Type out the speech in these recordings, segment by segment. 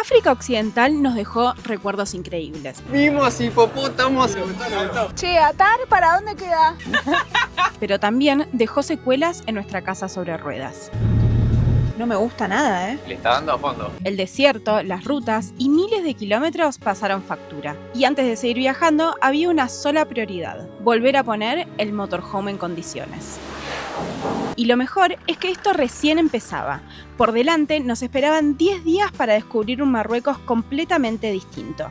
África Occidental nos dejó recuerdos increíbles. Vimos hipopótamos. Che, ¿atar para dónde queda? Pero también dejó secuelas en nuestra casa sobre ruedas. No me gusta nada, ¿eh? Le está dando a fondo. El desierto, las rutas y miles de kilómetros pasaron factura. Y antes de seguir viajando, había una sola prioridad: volver a poner el motorhome en condiciones. Y lo mejor es que esto recién empezaba. Por delante nos esperaban 10 días para descubrir un Marruecos completamente distinto.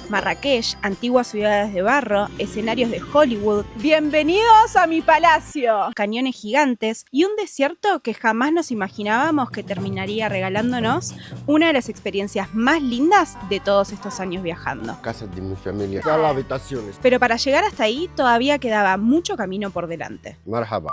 Marrakech, antiguas ciudades de barro, escenarios de Hollywood, ¡Bienvenidos a mi palacio! cañones gigantes y un desierto que jamás nos imaginábamos que terminaría regalándonos una de las experiencias más lindas de todos estos años viajando. Casa de mi familia, sala habitaciones. Pero para llegar hasta ahí todavía quedaba mucho camino por delante. Marhaba.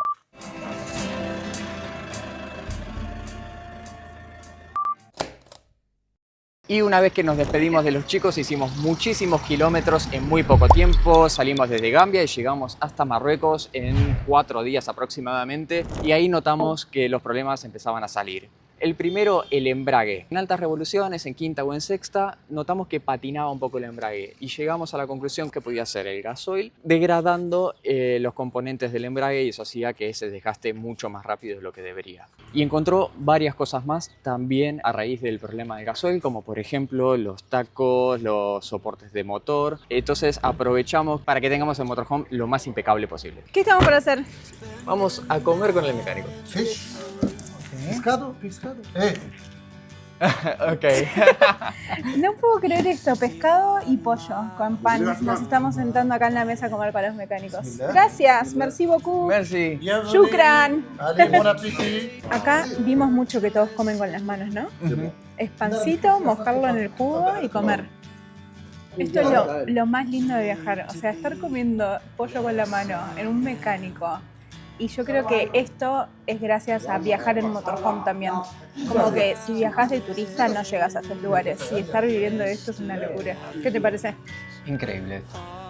Y una vez que nos despedimos de los chicos, hicimos muchísimos kilómetros en muy poco tiempo. Salimos desde Gambia y llegamos hasta Marruecos en 4 días aproximadamente. Y ahí notamos que los problemas empezaban a salir. El primero, el embrague. En altas revoluciones, en quinta o en sexta, notamos que patinaba un poco el embrague y llegamos a la conclusión que podía ser el gasoil, degradando los componentes del embrague, y eso hacía que se desgaste mucho más rápido de lo que debería. Y encontró varias cosas más también a raíz del problema del gasoil, como por ejemplo los tacos, los soportes de motor. Entonces aprovechamos para que tengamos el motorhome lo más impecable posible. ¿Qué estamos por hacer? Vamos a comer con el mecánico. Fish. Pescado. Ok. No puedo creer esto, pescado y pollo con pan. Nos estamos sentando acá en la mesa a comer para los mecánicos. Gracias, merci beaucoup. Merci. Shukran. Allez, bon appétit. Acá vimos mucho que todos comen con las manos, ¿no? Es pancito, mojarlo en el jugo y comer. Esto es lo más lindo de viajar, o sea, estar comiendo pollo con la mano en un mecánico. Y yo creo que esto es gracias a viajar en motorhome también. Como que si viajas de turista no llegas a esos lugares. Y estar viviendo esto es una locura. ¿Qué te parece? Increíble.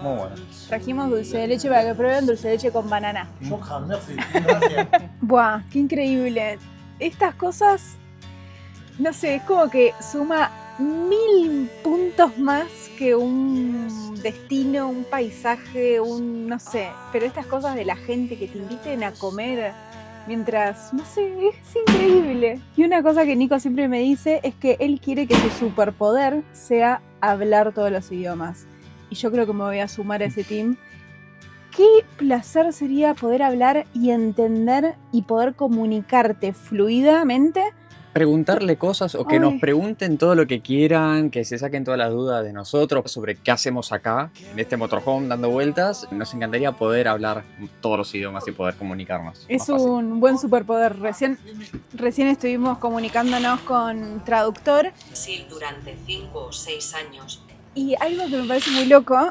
Muy bueno. Trajimos dulce de leche para que prueben dulce de leche con banana. Shukran, merci. Gracias. ¡Buah! ¡Qué increíble! Estas cosas, no sé, es como que suma 1000 puntos más que un destino, un paisaje, no sé. Pero estas cosas de la gente que te inviten a comer mientras, no sé, es increíble. Y una cosa que Nico siempre me dice es que él quiere que su superpoder sea hablar todos los idiomas. Y yo creo que me voy a sumar a ese team. Qué placer sería poder hablar y entender y poder comunicarte fluidamente. Preguntarle cosas o que Ay. nos pregunten todo lo que quieran, que se saquen todas las dudas de nosotros sobre qué hacemos acá, en este motorhome dando vueltas. Nos encantaría poder hablar todos los idiomas y poder comunicarnos. Es más fácil. un buen superpoder. Recién estuvimos comunicándonos con traductor Sí, durante 5 o 6 años. y algo que me parece muy loco,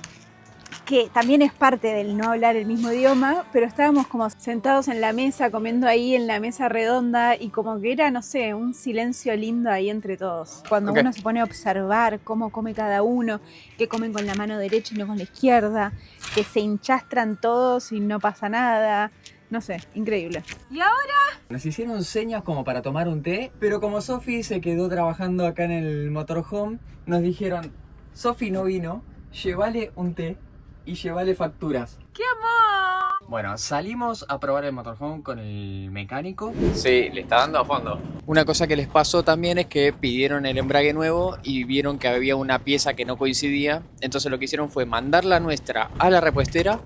que también es parte del no hablar el mismo idioma, pero estábamos como sentados en la mesa, comiendo ahí en la mesa redonda y como que era, no sé, un silencio lindo ahí entre todos. Cuando Ok. uno se pone a observar cómo come cada uno, que comen con la mano derecha y no con la izquierda, que se hinchastran todos y no pasa nada. No sé, increíble. ¿Y ahora? Nos hicieron señas como para tomar un té, pero como Sofi se quedó trabajando acá en el motorhome, nos dijeron: Sofi no vino, llévale un té y llévale facturas. ¡Qué amor! Bueno, salimos a probar el motorhome con el mecánico. Sí, le está dando a fondo. Una cosa que les pasó también es que pidieron el embrague nuevo y vieron que había una pieza que no coincidía. Entonces lo que hicieron fue mandar la nuestra a la repuestera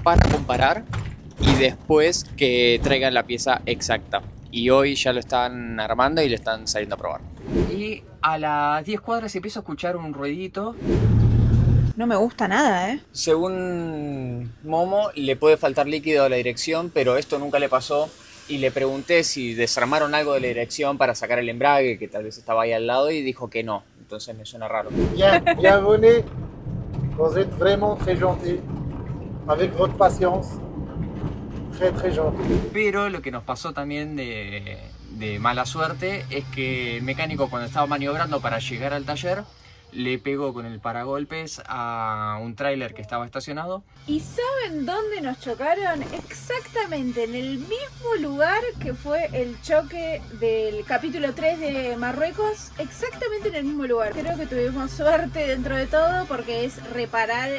para comparar y después que traigan la pieza exacta. Y hoy ya lo están armando y le están saliendo a probar. Y a las 10 cuadras se empieza a escuchar un ruidito. No me gusta nada, ¿eh? Según Momo, le puede faltar líquido a la dirección, pero esto nunca le pasó. Y le pregunté si desarmaron algo de la dirección para sacar el embrague, que tal vez estaba ahí al lado, y dijo que no. Entonces me suena raro. Bien, bienvenue. Vous êtes vraiment très gentil. Avec votre patience. Très, très gentil. Pero lo que nos pasó también de mala suerte es que el mecánico, cuando estaba maniobrando para llegar al taller, le pegó con el paragolpes a un tráiler que estaba estacionado. ¿Y saben dónde nos chocaron? Exactamente en el mismo lugar que fue el choque del capítulo 3 de Marruecos. Exactamente en el mismo lugar. Creo que tuvimos suerte dentro de todo porque es reparar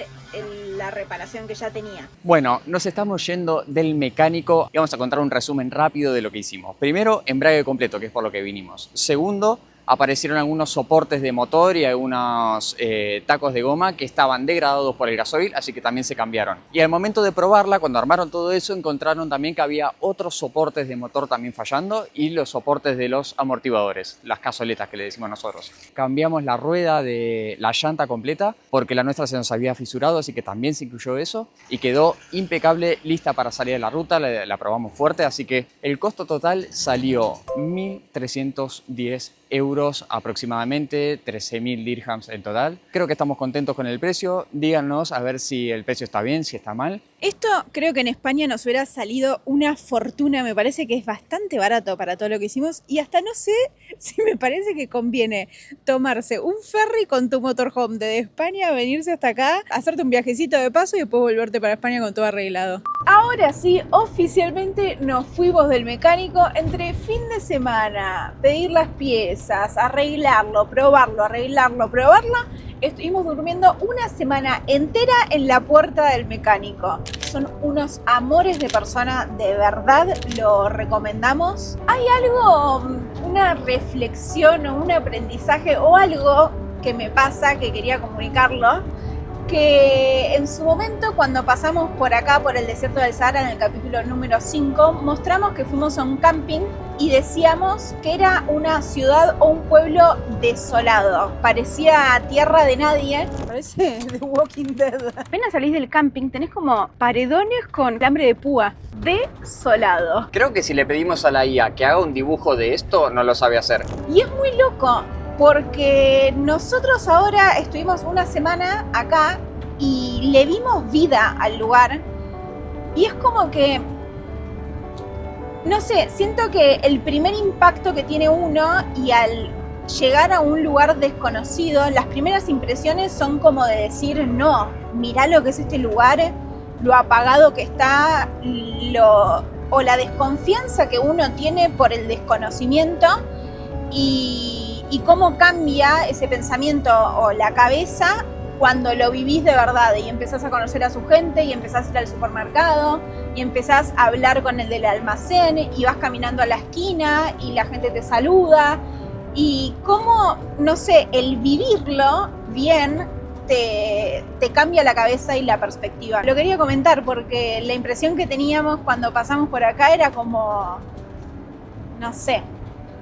la reparación que ya tenía. Bueno, nos estamos yendo del mecánico y vamos a contar un resumen rápido de lo que hicimos. Primero, embrague completo, que es por lo que vinimos. Segundo, aparecieron algunos soportes de motor y algunos tacos de goma que estaban degradados por el gasoil, así que también se cambiaron. Y al momento de probarla, cuando armaron todo eso, encontraron también que había otros soportes de motor también fallando y los soportes de los amortiguadores, las cazoletas que le decimos nosotros. Cambiamos la rueda de la llanta completa porque la nuestra se nos había fisurado, así que también se incluyó eso y quedó impecable, lista para salir de la ruta, la probamos fuerte, así que el costo total salió 1.310 euros aproximadamente, 13.000 dirhams en total. Creo que estamos contentos con el precio. Díganos a ver si el precio está bien, si está mal. Esto creo que en España nos hubiera salido una fortuna, me parece que es bastante barato para todo lo que hicimos y hasta no sé si me parece que conviene tomarse un ferry con tu motorhome desde España, venirse hasta acá, hacerte un viajecito de paso y después volverte para España con todo arreglado. Ahora sí, oficialmente nos fuimos del mecánico entre fin de semana, pedir las piezas, arreglarlo, probarlo, arreglarlo, probarlo. Estuvimos durmiendo una semana entera en la puerta del mecánico. Son unos amores de persona, de verdad lo recomendamos. Hay algo, una reflexión o un aprendizaje o algo que me pasa que quería comunicarlo, que en su momento cuando pasamos por acá, por el desierto del Sahara, en el capítulo número 5, mostramos que fuimos a un camping y decíamos que era una ciudad o un pueblo desolado. Parecía tierra de nadie. Parece The Walking Dead. Apenas salís del camping, tenés como paredones con alambre de púa. Desolado. Creo que si le pedimos a la IA que haga un dibujo de esto, no lo sabe hacer. Y es muy loco, porque nosotros ahora estuvimos una semana acá y le dimos vida al lugar y es como que, no sé, siento que el primer impacto que tiene uno y al llegar a un lugar desconocido, las primeras impresiones son como de decir, no, mirá lo que es este lugar, lo apagado que está, o la desconfianza que uno tiene por el desconocimiento y cómo cambia ese pensamiento o la cabeza cuando lo vivís de verdad y empezás a conocer a su gente y empezás a ir al supermercado y empezás a hablar con el del almacén y vas caminando a la esquina y la gente te saluda y cómo, no sé, el vivirlo bien te cambia la cabeza y la perspectiva. Lo quería comentar porque la impresión que teníamos cuando pasamos por acá era como, no sé,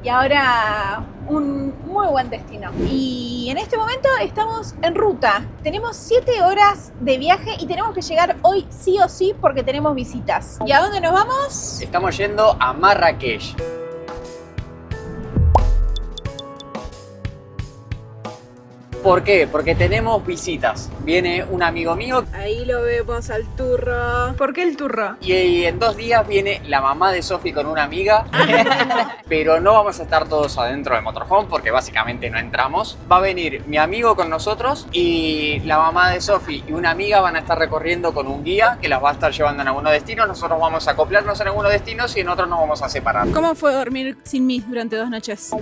y ahora un muy buen destino. Y en este momento estamos en ruta. Tenemos 7 horas de viaje y tenemos que llegar hoy sí o sí porque tenemos visitas. ¿Y a dónde nos vamos? Estamos yendo a Marrakech. ¿Por qué? Porque tenemos visitas. Viene un amigo mío. Ahí lo vemos al turro. ¿Por qué el turro? Y en 2 días viene la mamá de Sofi con una amiga. Pero no vamos a estar todos adentro del motorhome porque básicamente no entramos. Va a venir mi amigo con nosotros y la mamá de Sofi y una amiga van a estar recorriendo con un guía que las va a estar llevando en algunos destinos. Nosotros vamos a acoplarnos en algunos destinos y en otros nos vamos a separar. ¿Cómo fue dormir sin mí durante 2 noches?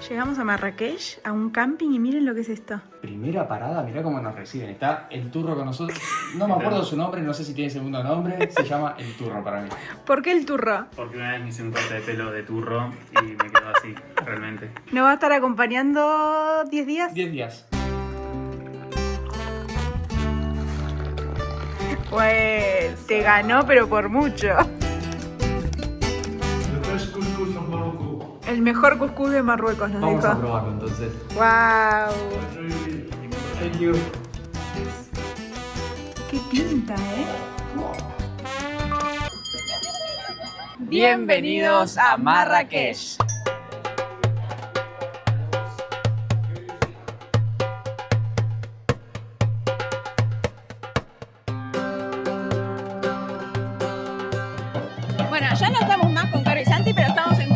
Llegamos a Marrakech, a un camping y miren lo que es esto. Primera parada, mirá cómo nos reciben. Está el turro con nosotros. No me acuerdo su nombre, no sé si tiene segundo nombre. Se llama el turro para mí. ¿Por qué el turro? Porque una vez me hice un corte de pelo de turro y me quedó así, realmente. ¿Nos va a estar acompañando 10 días? 10 días. Pues te ganó, pero por mucho. El mejor cuscús de Marruecos, nos Vamos dijo. a probarlo entonces. ¡Wow! Thank you. ¡Qué pinta, Bienvenidos a Marrakech. Bueno, ya no estamos más con Caro y Santi, pero estamos en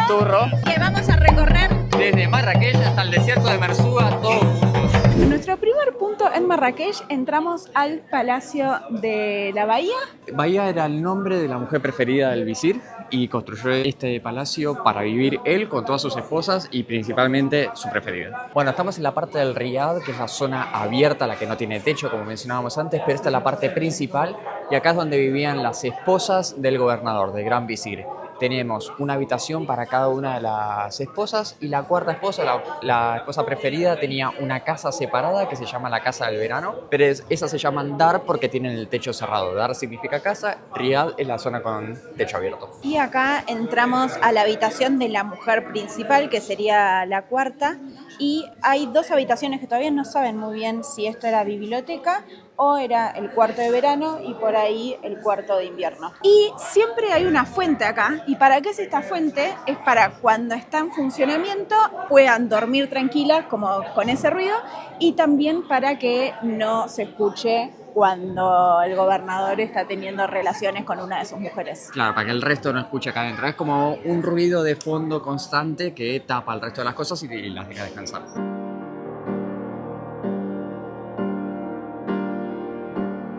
turro Que vamos a recorrer. desde Marrakech hasta el desierto de Merzouga, todos juntos. En nuestro primer punto en Marrakech entramos al Palacio de la Bahía. Bahía era el nombre de la mujer preferida del visir y construyó este palacio para vivir él con todas sus esposas y principalmente su preferida. Bueno, estamos en la parte del Riad, que es la zona abierta, la que no tiene techo, como mencionábamos antes, pero esta es la parte principal y acá es donde vivían las esposas del gobernador, del gran visir. Tenemos una habitación para cada una de las esposas y la cuarta esposa, la esposa preferida, tenía una casa separada que se llama la Casa del Verano, pero esas se llaman Dar porque tienen el techo cerrado. Dar significa casa, Riad es la zona con techo abierto. Y acá entramos a la habitación de la mujer principal, que sería la cuarta. Y hay dos habitaciones que todavía no saben muy bien si esto era biblioteca o era el cuarto de verano y por ahí el cuarto de invierno. Y siempre hay una fuente acá. ¿Y para qué es esta fuente? Es para cuando está en funcionamiento puedan dormir tranquilas como con ese ruido y también para que no se escuche cuando el gobernador está teniendo relaciones con una de sus mujeres. Claro, para que el resto no escuche acá adentro. Es como un ruido de fondo constante que tapa el resto de las cosas y las deja descansar.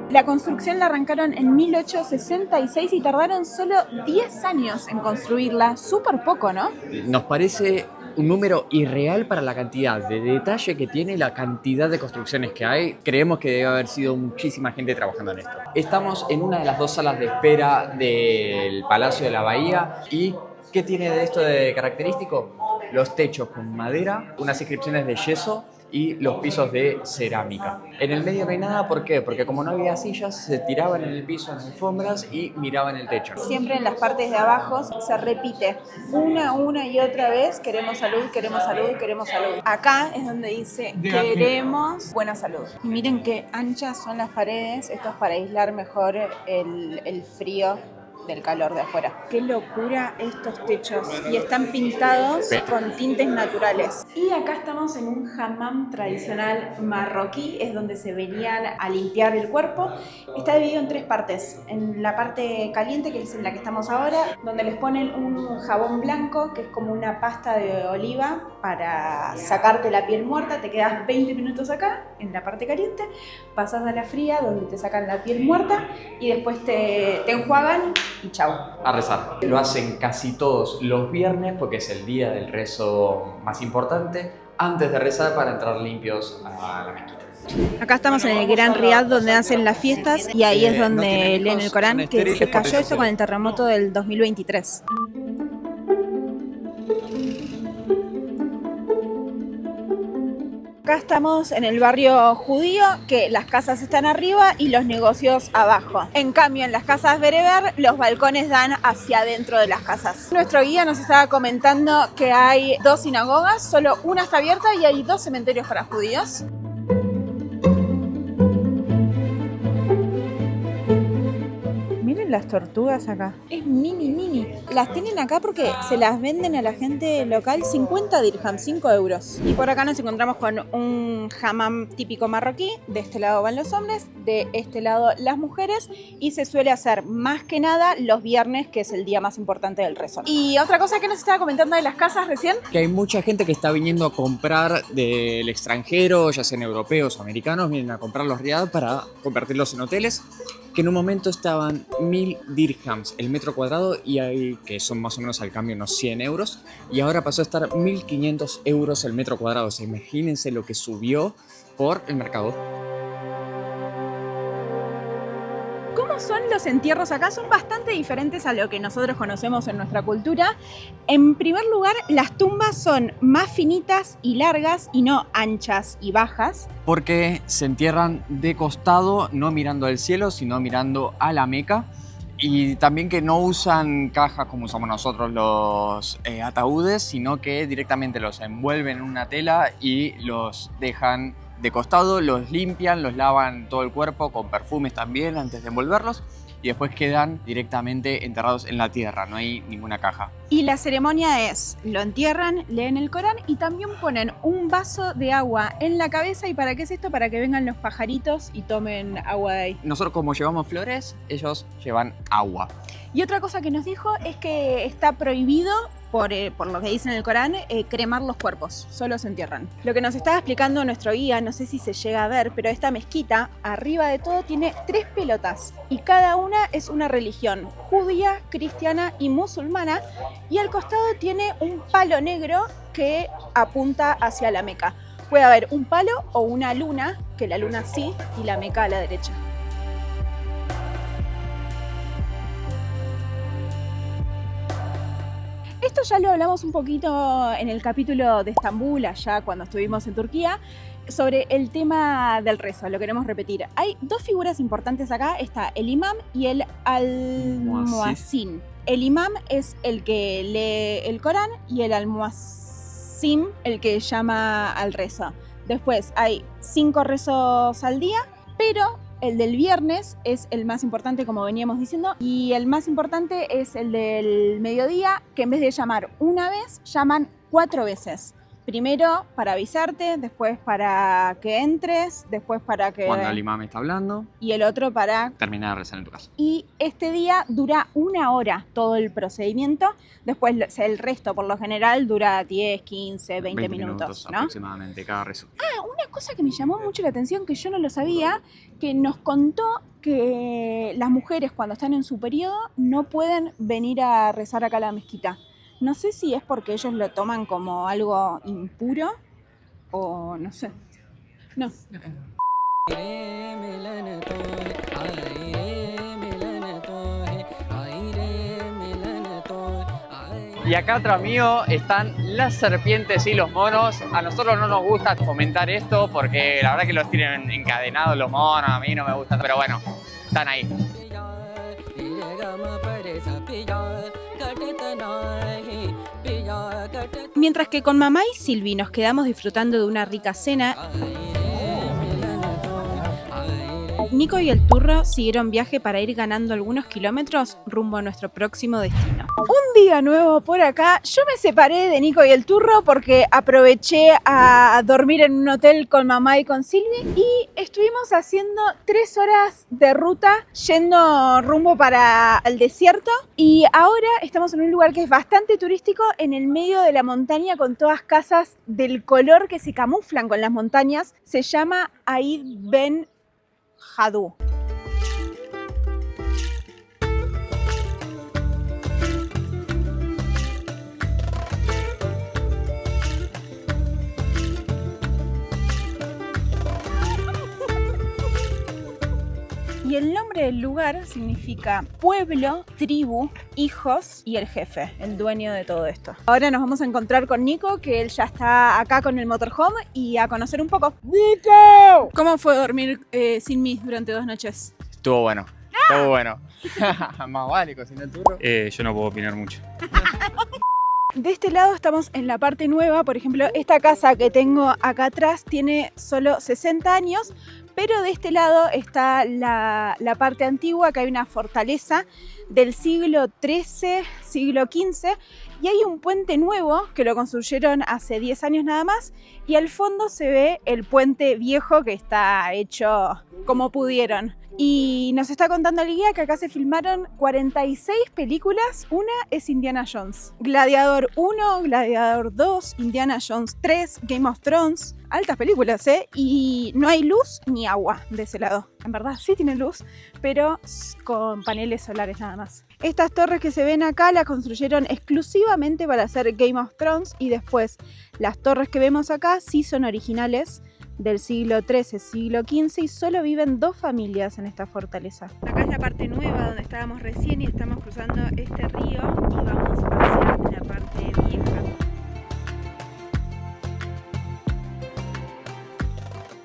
La construcción la arrancaron en 1866 y tardaron solo 10 años en construirla. Súper poco, ¿no? Nos parece un número irreal para la cantidad de detalle que tiene, la cantidad de construcciones que hay. Creemos que debe haber sido muchísima gente trabajando en esto. Estamos en una de las dos salas de espera del Palacio de la Bahía. ¿Y qué tiene de esto de característico? Los techos con madera, unas inscripciones de yeso y los pisos de cerámica. En el medio no hay nada, ¿por qué? Porque como no había sillas, se tiraban en el piso en alfombras y miraban el techo. Siempre en las partes de abajo se repite una y otra vez: queremos salud, queremos salud, queremos salud. Acá es donde dice queremos buena salud. Y miren qué anchas son las paredes. Esto es para aislar mejor el frío del calor de afuera. Qué locura estos techos. Y están pintados con tintes naturales. Y acá estamos en un hammam tradicional marroquí. Es donde se venían a limpiar el cuerpo. Está dividido en tres partes. En la parte caliente, que es en la que estamos ahora, donde les ponen un jabón blanco, que es como una pasta de oliva para sacarte la piel muerta. Te quedas 20 minutos acá, en la parte caliente. Pasas a la fría, donde te sacan la piel muerta. Y después te enjuagan y chau. A rezar. Lo hacen casi todos los viernes porque es el día del rezo más importante, antes de rezar para entrar limpios a la mezquita. Acá estamos en el Gran Riad, donde hacen las fiestas, y ahí es donde leen el Corán, que se cayó esto con el terremoto del 2023. Acá estamos en el barrio judío, que las casas están arriba y los negocios abajo. En cambio, en las casas bereber, los balcones dan hacia adentro de las casas. Nuestro guía nos estaba comentando que hay 2 sinagogas, solo una está abierta y hay 2 cementerios para judíos. Miren las tortugas acá. Es mini. Las tienen acá porque se las venden a la gente local 50 dirhams, 5 euros. Y por acá nos encontramos con un hammam típico marroquí. De este lado van los hombres, de este lado las mujeres. Y se suele hacer más que nada los viernes, que es el día más importante del rezo. Y otra cosa que nos estaba comentando de las casas recién. Que hay mucha gente que está viniendo a comprar del extranjero, ya sean europeos o americanos, vienen a comprar los riad para convertirlos en hoteles, que en un momento estaban 1000 dirhams el metro cuadrado, y hay, que son más o menos al cambio unos 100 euros, y ahora pasó a estar 1500 euros el metro cuadrado. O sea, imagínense lo que subió por el mercado. ¿Cómo son los entierros acá? Son bastante diferentes a lo que nosotros conocemos en nuestra cultura. En primer lugar, las tumbas son más finitas y largas y no anchas y bajas. Porque se entierran de costado, no mirando al cielo, sino mirando a la Meca. Y también que no usan cajas como usamos nosotros los ataúdes, sino que directamente los envuelven en una tela y los dejan de costado, los limpian, los lavan todo el cuerpo con perfumes también antes de envolverlos, y después quedan directamente enterrados en la tierra, no hay ninguna caja. Y la ceremonia es, lo entierran, leen el Corán y también ponen un vaso de agua en la cabeza. ¿Y para qué es esto? Para que vengan los pajaritos y tomen agua de ahí. Nosotros, como llevamos flores, ellos llevan agua. Y otra cosa que nos dijo es que está prohibido por lo que dice en el Corán, cremar los cuerpos, solo se entierran. Lo que nos estaba explicando nuestro guía, no sé si se llega a ver, pero esta mezquita, arriba de todo, tiene 3 pelotas y cada una es una religión, judía, cristiana y musulmana, y al costado tiene un palo negro que apunta hacia la Meca. Puede haber un palo o una luna, que la luna sí, y la Meca a la derecha. Esto ya lo hablamos un poquito en el capítulo de Estambul, allá cuando estuvimos en Turquía, sobre el tema del rezo, lo queremos repetir. Hay 2 figuras importantes acá, está el imam y el al-muazzin. El imam es el que lee el Corán y el al-muazzin el que llama al rezo. Después hay 5 rezos al día, pero el del viernes es el más importante, como veníamos diciendo, y el más importante es el del mediodía, que en vez de llamar una vez, llaman 4 veces. Primero para avisarte, después para que entres, después para que... Cuando el imam está hablando. Y el otro para... terminar de rezar en tu casa. Y este día dura 1 hora todo el procedimiento. Después el resto, por lo general, dura 10, 15, 20 minutos, ¿no? Aproximadamente cada rezo. Una cosa que me llamó mucho la atención, que yo no lo sabía, que nos contó que las mujeres cuando están en su periodo no pueden venir a rezar acá a la mezquita. No sé si es porque ellos lo toman como algo impuro o no sé. No. Y acá atrás mío están las serpientes y los monos. A nosotros no nos gusta fomentar esto porque la verdad que los tienen encadenados los monos, a mí no me gustan, pero bueno, están ahí. Mientras que con mamá y Silvi nos quedamos disfrutando de una rica cena, Nico y el Turro siguieron viaje para ir ganando algunos kilómetros rumbo a nuestro próximo destino. Un día nuevo por acá. Yo me separé de Nico y el Turro porque aproveché a dormir en un hotel con mamá y con Silvi y estuvimos haciendo 3 horas de ruta yendo rumbo para el desierto, y ahora estamos en un lugar que es bastante turístico en el medio de la montaña con todas casas del color que se camuflan con las montañas. Se llama Aid Ben Jadú. Y el nombre del lugar significa pueblo, tribu, hijos y el jefe, el dueño de todo esto. Ahora nos vamos a encontrar con Nico, que él ya está acá con el motorhome, y a conocer un poco. ¡Nico! ¿Cómo fue dormir sin mí durante 2 noches? Estuvo bueno, estuvo bueno. Más vale, cocina el turro. Yo no puedo opinar mucho. De este lado estamos en la parte nueva. Por ejemplo, esta casa que tengo acá atrás tiene solo 60 años, pero de este lado está la parte antigua, que hay una fortaleza del siglo XIII, siglo XV, y hay un puente nuevo que lo construyeron hace 10 años nada más, y al fondo se ve el puente viejo que está hecho como pudieron. Y nos está contando el guía que acá se filmaron 46 películas. Una es Indiana Jones, Gladiador 1, Gladiador 2, Indiana Jones 3, Game of Thrones. Altas películas, ¿eh? Y no hay luz ni agua de ese lado. En verdad sí tiene luz, pero con paneles solares nada más. Estas torres que se ven acá las construyeron exclusivamente para hacer Game of Thrones, y después las torres que vemos acá sí son originales del siglo XIII, siglo XV, y solo viven 2 familias en esta fortaleza. Acá es la parte nueva donde estábamos recién y estamos cruzando este río y vamos hacia la parte vieja.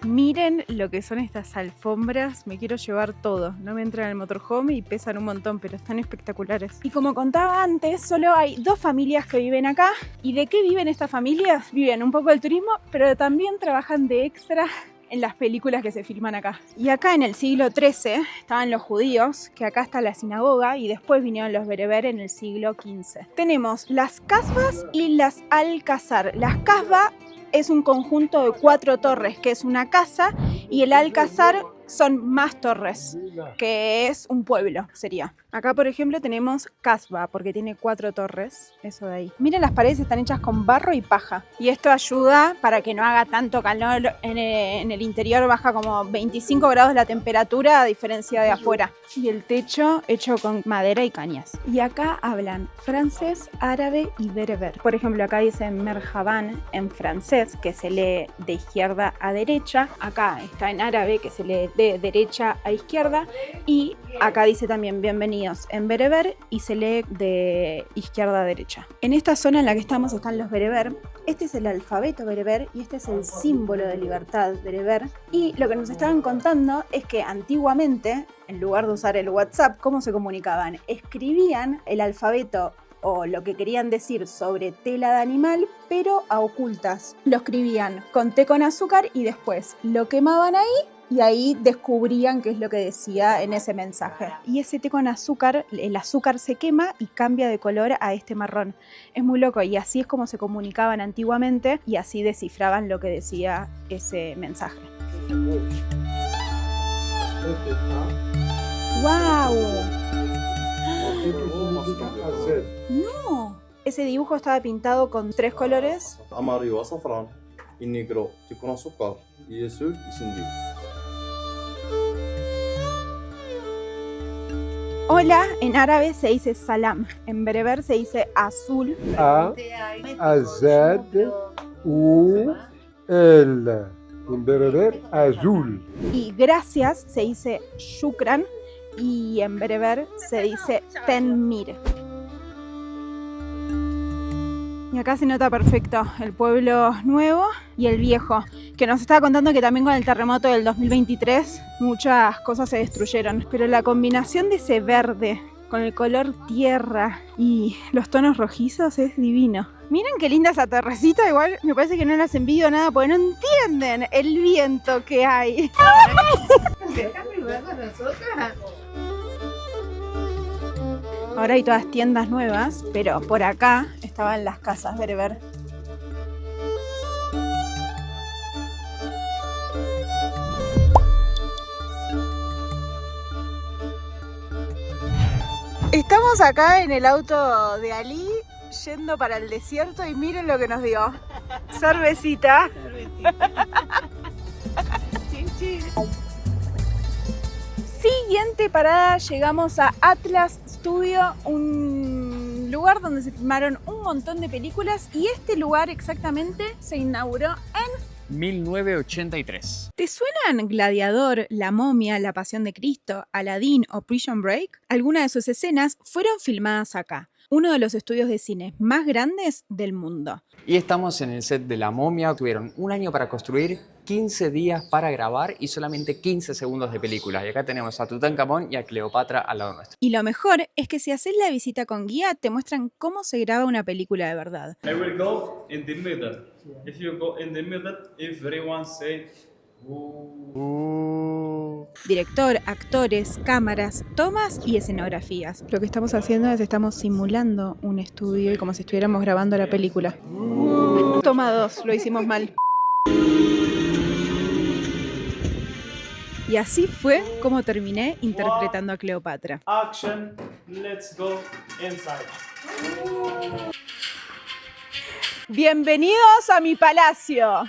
Miren lo que son estas alfombras, me quiero llevar todo. No me entran en el motorhome y pesan un montón, pero están espectaculares. Y como contaba antes, solo hay 2 familias que viven acá. ¿Y de qué viven estas familias? Viven un poco del turismo, pero también trabajan de extra en las películas que se filman acá. Y acá en el siglo XIII estaban los judíos, que acá está la sinagoga, y después vinieron los bereber en el siglo XV. Tenemos las casbas y las alcázar. Las casbas es un conjunto de 4 torres, que es una casa, y el alcázar son más torres, que es un pueblo, sería. Acá, por ejemplo, tenemos Kasbah, porque tiene 4 torres, eso de ahí. Miren, las paredes están hechas con barro y paja. Y esto ayuda para que no haga tanto calor en el interior, baja como 25 grados la temperatura, a diferencia de afuera. Y el techo hecho con madera y cañas. Y acá hablan francés, árabe y bereber. Por ejemplo, acá dice merhaban en francés, que se lee de izquierda a derecha. Acá está en árabe, que se lee de derecha a izquierda. Y acá dice también bienvenidos en bereber y se lee de izquierda a derecha. En esta zona en la que estamos están los bereber. Este es el alfabeto bereber y este es el símbolo de libertad bereber. Y lo que nos estaban contando es que antiguamente, en lugar de usar el WhatsApp, ¿cómo se comunicaban? Escribían el alfabeto o lo que querían decir sobre tela de animal, pero a ocultas. Lo escribían con té con azúcar y después lo quemaban ahí y ahí descubrían qué es lo que decía en ese mensaje. Y ese té con azúcar, el azúcar se quema y cambia de color a este marrón. Es muy loco y así es como se comunicaban antiguamente y así descifraban lo que decía ese mensaje. ¡Wow! ¡No! Ese dibujo estaba pintado con 3 colores. Amarillo, azafrán y negro, té con azúcar y azul y sin día. Hola, en árabe se dice salam, en bereber se dice azul. A, Z, U, L. En bereber, azul. Y gracias se dice shukran y en bereber se dice tenmir. Y acá se nota perfecto el pueblo nuevo y el viejo, que nos estaba contando que también con el terremoto del 2023 muchas cosas se destruyeron. Pero la combinación de ese verde con el color tierra y los tonos rojizos es divino. Miren qué linda esa torrecita, igual me parece que no las envidio nada porque no entienden el viento que hay. Ahora hay todas tiendas nuevas, pero por acá estaban las casas bereber. Estamos acá en el auto de Ali yendo para el desierto y miren lo que nos dio. Cervecita. Siguiente parada, llegamos a Atlas Studio, un lugar donde se filmaron un montón de películas y este lugar exactamente se inauguró en 1983. ¿Te suenan Gladiador, La Momia, La Pasión de Cristo, Aladdin o Prison Break? Algunas de sus escenas fueron filmadas acá, uno de los estudios de cine más grandes del mundo. Y estamos en el set de La Momia. Tuvieron un año para construir, 15 días para grabar y solamente 15 segundos de película. Y acá tenemos a Tutankamón y a Cleopatra al lado nuestro. Y lo mejor es que si haces la visita con guía, te muestran cómo se graba una película de verdad. I will go in the middle. If you go in the middle, everyone say Director, actores, cámaras, tomas y escenografías. Lo que estamos haciendo es estamos simulando un estudio y como si estuviéramos grabando la película. Toma 2, lo hicimos mal. Y así fue como terminé interpretando a Cleopatra. action, let's go inside. ¡Bienvenidos a mi palacio!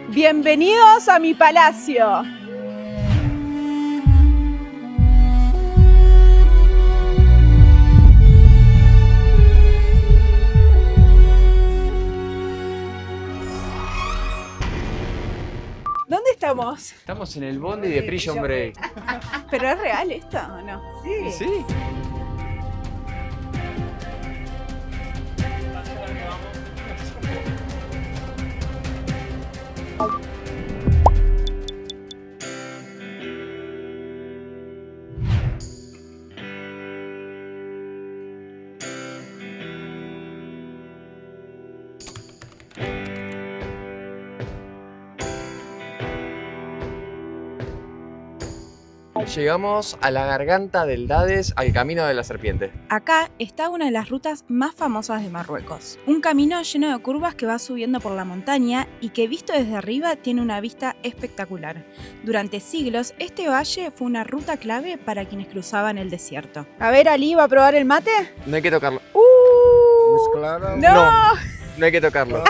¡Bienvenidos a mi palacio! ¿Dónde estamos? Estamos en el bondi de Prison Break. ¿Pero es real esto o no? Sí. Sí. Llegamos a la garganta del Dades, al camino de la serpiente. Acá está una de las rutas más famosas de Marruecos. Un camino lleno de curvas que va subiendo por la montaña y que visto desde arriba tiene una vista espectacular. Durante siglos, este valle fue una ruta clave para quienes cruzaban el desierto. A ver, Ali, ¿va a probar el mate? No hay que tocarlo. ¡No! No hay que tocarlo.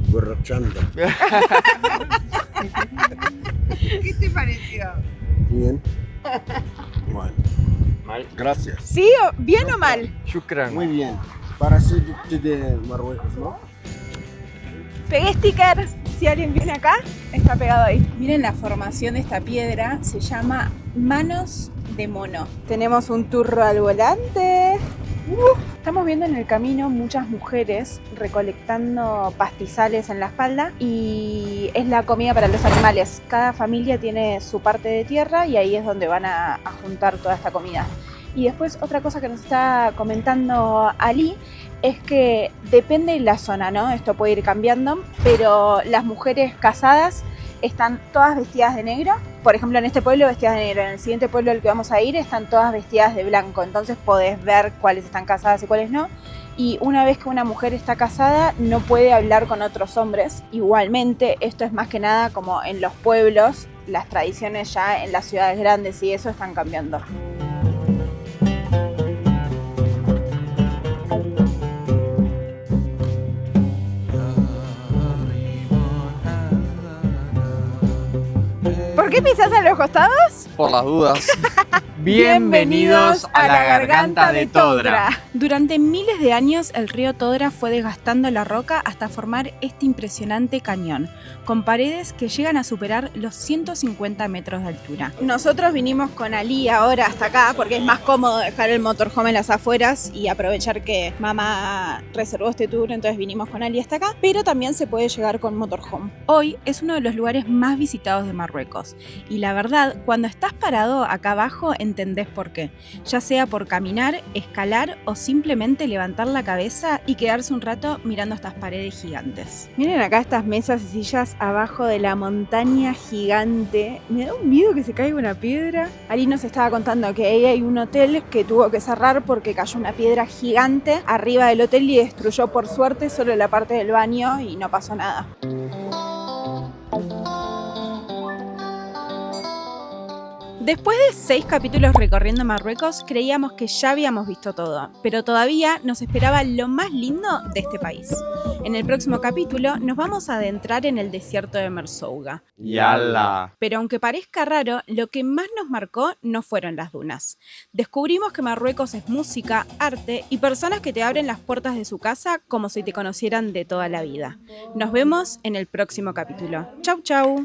Borrachando. ¿Qué te pareció? Bien. Bueno. Mal. Gracias. ¿Sí? ¿Bien o mal? Shukran. Muy bien. Para ser de Marruecos, ¿no? Pegué sticker. Si alguien viene acá, está pegado ahí. Miren la formación de esta piedra, se llama Manos de Mono. Tenemos un turro al volante. Estamos viendo en el camino muchas mujeres recolectando pastizales en la espalda y es la comida para los animales. Cada familia tiene su parte de tierra y ahí es donde van a juntar toda esta comida. Y después otra cosa que nos está comentando Ali es que depende de la zona, ¿no? Esto puede ir cambiando, pero las mujeres casadas están todas vestidas de negro. Por ejemplo, en este pueblo vestidas de negro, en el siguiente pueblo al que vamos a ir están todas vestidas de blanco, entonces podés ver cuáles están casadas y cuáles no. Y una vez que una mujer está casada no puede hablar con otros hombres. Igualmente, esto es más que nada como en los pueblos, las tradiciones ya en las ciudades grandes y eso están cambiando. ¿Por qué pisás a los costados? Por las dudas. Bienvenidos a la garganta de Todra. Durante miles de años el río Todra fue desgastando la roca hasta formar este impresionante cañón, con paredes que llegan a superar los 150 metros de altura. Nosotros vinimos con Ali ahora hasta acá porque es más cómodo dejar el motorhome en las afueras y aprovechar que mamá reservó este tour, entonces vinimos con Ali hasta acá, pero también se puede llegar con motorhome. Hoy es uno de los lugares más visitados de Marruecos y la verdad, cuando estás parado acá abajo entendés por qué, ya sea por caminar, escalar o simplemente levantar la cabeza y quedarse un rato mirando estas paredes gigantes. Miren acá estas mesas y sillas abajo de la montaña gigante. Me da un miedo que se caiga una piedra. Ali nos estaba contando que ahí hay un hotel que tuvo que cerrar porque cayó una piedra gigante arriba del hotel y destruyó por suerte solo la parte del baño y no pasó nada. Después de 6 capítulos recorriendo Marruecos, creíamos que ya habíamos visto todo, pero todavía nos esperaba lo más lindo de este país. En el próximo capítulo nos vamos a adentrar en el desierto de Merzouga. ¡Yala! Pero aunque parezca raro, lo que más nos marcó no fueron las dunas. Descubrimos que Marruecos es música, arte y personas que te abren las puertas de su casa como si te conocieran de toda la vida. Nos vemos en el próximo capítulo. ¡Chau, chau!